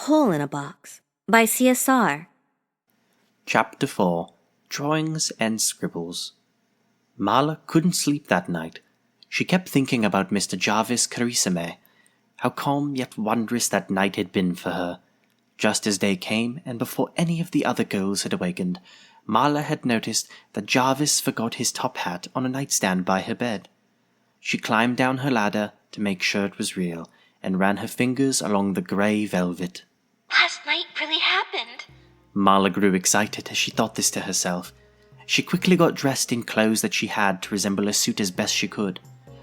Hole in a Box by C.S.R. Chapter 4 Drawings and Scribbles. Marla couldn't sleep that night. She kept thinking about Mr. Jarvis Carissime. How calm yet wondrous that night had been for her. Just as day came, and before any of the other girls had awakened, Marla had noticed that Jarvis forgot his top hat on a nightstand by her bed. She climbed down her ladder to make sure it was real, and ran her fingers along the grey velvet. Last night really happened. Marla grew excited as she thought this to herself. She quickly got dressed in clothes that she had to resemble a suit as best she could.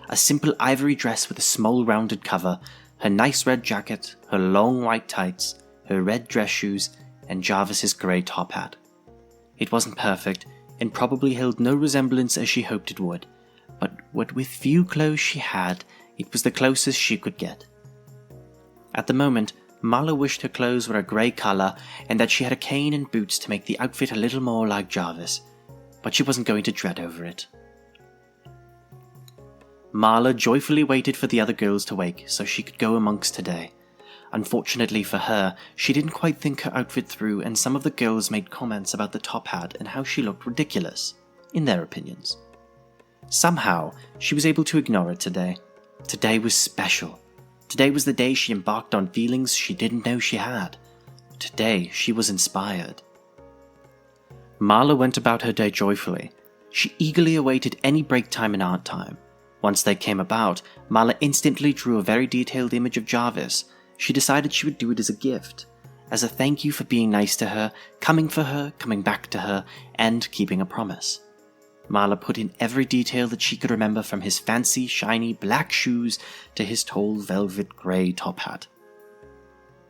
A simple ivory dress with a small rounded cover, her nice red jacket, her long white tights, her red dress shoes, and Jarvis's grey top hat. It wasn't perfect, and probably held no resemblance as she hoped it would, but what with few clothes she had, it was the closest she could get. At the moment, Marla wished her clothes were a grey colour and that she had a cane and boots to make the outfit a little more like Jarvis, but she wasn't going to dread over it. Marla joyfully waited for the other girls to wake so she could go amongst today. Unfortunately for her, she didn't quite think her outfit through, and some of the girls made comments about the top hat and how she looked ridiculous, in their opinions. Somehow, she was able to ignore it today. Today was special. Today was the day she embarked on feelings she didn't know she had. Today, she was inspired. Marla went about her day joyfully. She eagerly awaited any break time and art time. Once they came about, Marla instantly drew a very detailed image of Jarvis. She decided she would do it as a gift, as a thank you for being nice to her, coming for her, coming back to her, and keeping a promise. Marla put in every detail that she could remember, from his fancy, shiny black shoes to his tall velvet grey top hat.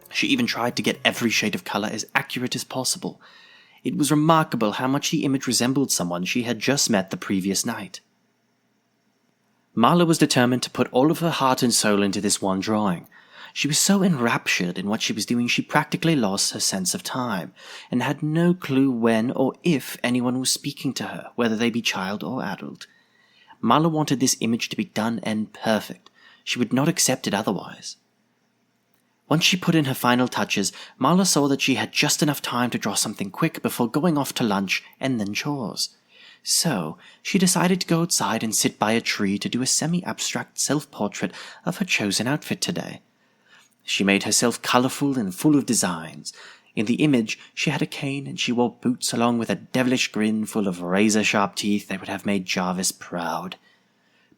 She even tried to get every shade of colour as accurate as possible. It was remarkable how much the image resembled someone she had just met the previous night. Marla was determined to put all of her heart and soul into this one drawing. She was so enraptured in what she was doing she practically lost her sense of time, and had no clue when or if anyone was speaking to her, whether they be child or adult. Marla wanted this image to be done and perfect. She would not accept it otherwise. Once she put in her final touches, Marla saw that she had just enough time to draw something quick before going off to lunch and then chores. So, she decided to go outside and sit by a tree to do a semi-abstract self-portrait of her chosen outfit today. She made herself colourful and full of designs. In the image, she had a cane and she wore boots along with a devilish grin full of razor-sharp teeth that would have made Jarvis proud.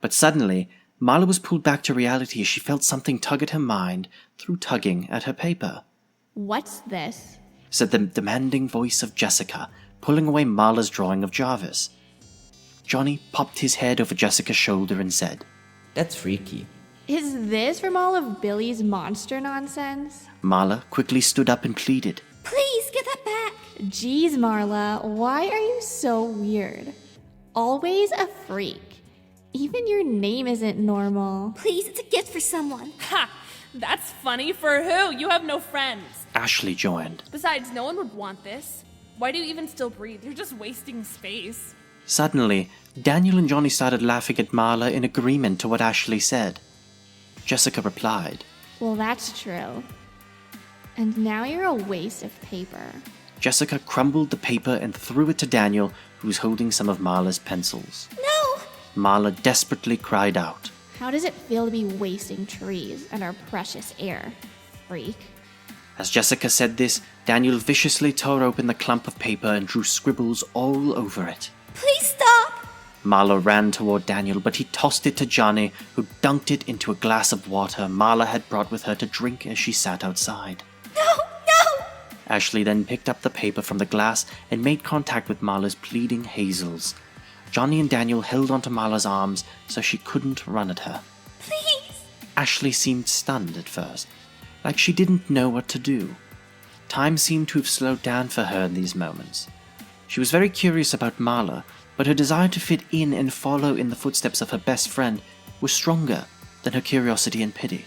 But suddenly, Marla was pulled back to reality as she felt something tug at her mind through tugging at her paper. "What's this?" said the demanding voice of Jessica, pulling away Marla's drawing of Jarvis. Johnny popped his head over Jessica's shoulder and said, "That's freaky." Is this from all of Billy's monster nonsense? Marla quickly stood up and pleaded, Please get that back. Geez, Marla, why are you so weird? Always a freak. Even your name isn't normal. Please, it's a gift for someone. Ha! That's funny. For who? You have no friends. Ashley joined. Besides, no one would want this. Why do you even still breathe? You're just wasting space. Suddenly, Daniel and Johnny started laughing at Marla in agreement to what Ashley said. Jessica replied, Well, that's true. And now you're a waste of paper. Jessica crumbled the paper and threw it to Daniel, who was holding some of Marla's pencils. No! Marla desperately cried out. How does it feel to be wasting trees and our precious air, freak? As Jessica said this, Daniel viciously tore open the clump of paper and drew scribbles all over it. Please stop! Marla ran toward Daniel, but he tossed it to Johnny, who dunked it into a glass of water Marla had brought with her to drink as she sat outside. No! Ashley then picked up the paper from the glass and made contact with Marla's pleading hazels. Johnny and Daniel held onto Marla's arms so she couldn't run at her. Please! Ashley seemed stunned at first, like she didn't know what to do. Time seemed to have slowed down for her in these moments. She was very curious about Marla, but her desire to fit in and follow in the footsteps of her best friend was stronger than her curiosity and pity.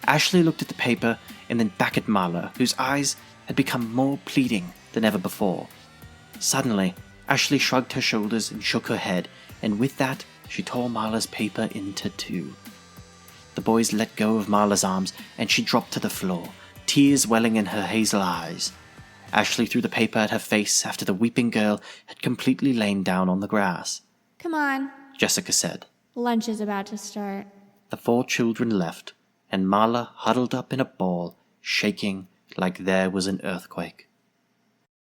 Ashley looked at the paper and then back at Marla, whose eyes had become more pleading than ever before. Suddenly, Ashley shrugged her shoulders and shook her head, and with that, she tore Marla's paper into two. The boys let go of Marla's arms, and she dropped to the floor. tears welling in her hazel eyes. Ashley threw the paper at her face after the weeping girl had completely lain down on the grass. Come on, Jessica said. lunch is about to start. The 4 children left, and Marla huddled up in a ball, shaking like there was an earthquake.